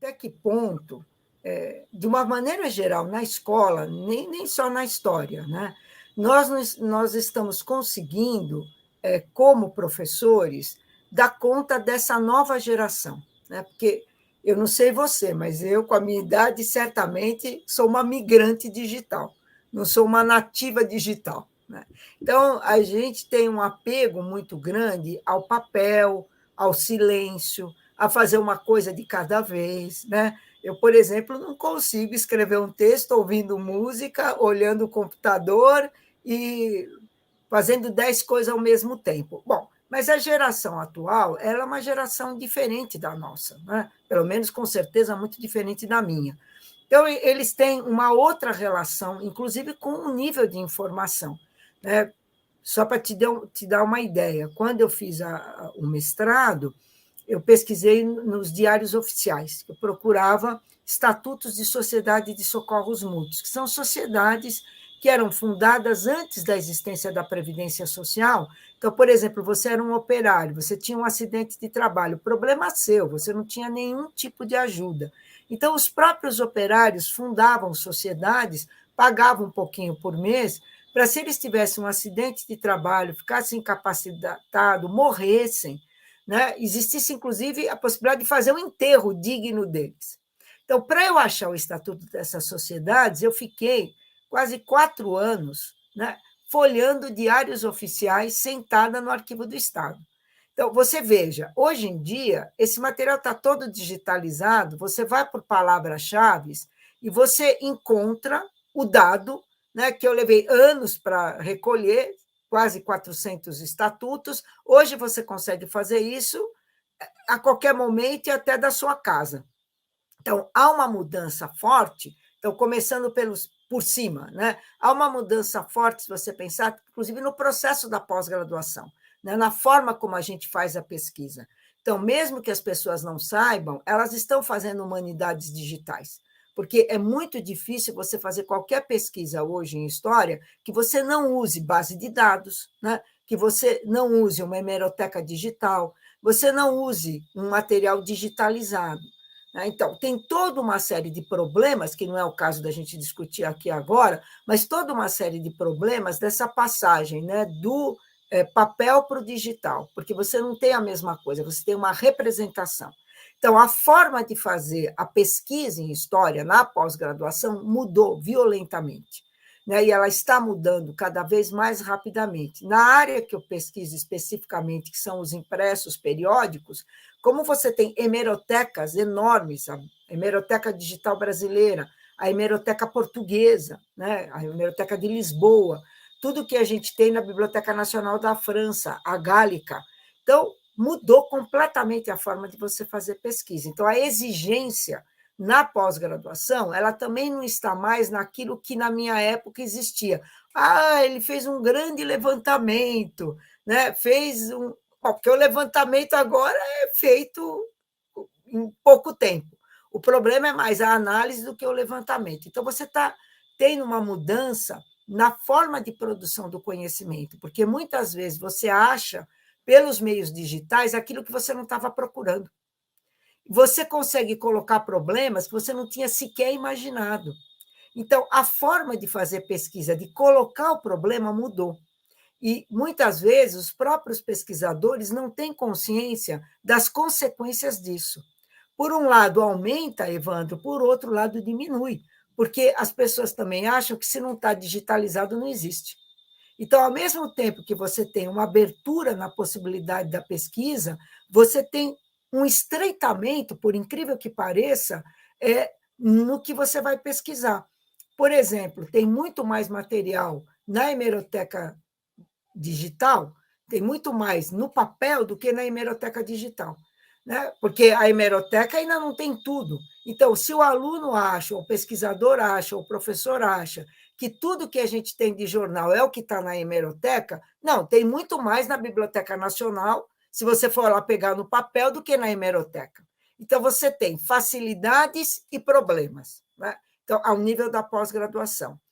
Até que ponto, de uma maneira geral, na escola, nem só na história, né? Nós estamos conseguindo, como professores, dar conta dessa nova geração, né? Porque eu não sei você, mas eu, com a minha idade, certamente sou uma migrante digital, não sou uma nativa digital, né? Então, a gente tem um apego muito grande ao papel, ao silêncio, a fazer uma coisa de cada vez, né? Eu, por exemplo, não consigo escrever um texto ouvindo música, olhando o computador e fazendo 10 coisas ao mesmo tempo. Bom, mas a geração atual ela é uma geração diferente da nossa, né? Pelo menos, com certeza, muito diferente da minha. Então, eles têm uma outra relação, inclusive com o nível de informação, né? Só para te dar uma ideia, quando eu fiz o mestrado, eu pesquisei nos diários oficiais, eu procurava estatutos de sociedade de socorros mútuos, que são sociedades que eram fundadas antes da existência da Previdência Social. Então, por exemplo, você era um operário, você tinha um acidente de trabalho, problema seu, você não tinha nenhum tipo de ajuda. Então, os próprios operários fundavam sociedades, pagavam um pouquinho por mês, para se eles tivessem um acidente de trabalho, ficassem incapacitados, morressem, né? Existisse, inclusive, a possibilidade de fazer um enterro digno deles. Então, para eu achar o estatuto dessas sociedades, eu fiquei quase 4 anos, né, folheando diários oficiais, sentada no Arquivo do Estado. Então, você veja, hoje em dia, esse material está todo digitalizado, você vai por palavras-chave e você encontra o dado, né, que eu levei anos para recolher, quase 400 estatutos. Hoje você consegue fazer isso a qualquer momento e até da sua casa. Então, há uma mudança forte. Então, começando por cima, né? Há uma mudança forte, se você pensar, inclusive no processo da pós-graduação, né? Na forma como a gente faz a pesquisa. Então, mesmo que as pessoas não saibam, elas estão fazendo humanidades digitais, porque é muito difícil você fazer qualquer pesquisa hoje em história que você não use base de dados, né? Que você não use uma hemeroteca digital, você não use um material digitalizado. Então, tem toda uma série de problemas, que não é o caso da gente discutir aqui agora, mas toda uma série de problemas dessa passagem, né, do papel para o digital, porque você não tem a mesma coisa, você tem uma representação. Então, a forma de fazer a pesquisa em história na pós-graduação mudou violentamente, né, e ela está mudando cada vez mais rapidamente. Na área que eu pesquiso especificamente, que são os impressos periódicos, como você tem hemerotecas enormes, a hemeroteca digital brasileira, a hemeroteca portuguesa, né? A hemeroteca de Lisboa, tudo que a gente tem na Biblioteca Nacional da França, a Gálica. Então, mudou completamente a forma de você fazer pesquisa. Então, a exigência na pós-graduação, ela também não está mais naquilo que na minha época existia. Ah, ele fez um grande levantamento, né? Fez um, porque o levantamento agora é feito em pouco tempo. O problema é mais a análise do que o levantamento. Então, você está tendo uma mudança na forma de produção do conhecimento, porque muitas vezes você acha, pelos meios digitais, aquilo que você não estava procurando. Você consegue colocar problemas que você não tinha sequer imaginado. Então, a forma de fazer pesquisa, de colocar o problema, mudou. E, muitas vezes, os próprios pesquisadores não têm consciência das consequências disso. Por um lado, aumenta, Evandro, por outro lado, diminui, porque as pessoas também acham que, se não está digitalizado, não existe. Então, ao mesmo tempo que você tem uma abertura na possibilidade da pesquisa, você tem um estreitamento, por incrível que pareça, no que você vai pesquisar. Por exemplo, tem muito mais material na hemeroteca digital, tem muito mais no papel do que na hemeroteca digital, né? Porque a hemeroteca ainda não tem tudo. Então, se o aluno acha, o pesquisador acha, o professor acha que tudo que a gente tem de jornal é o que está na hemeroteca, não, tem muito mais na Biblioteca Nacional, se você for lá pegar no papel, do que na hemeroteca. Então, você tem facilidades e problemas, né? Então, ao nível da pós-graduação.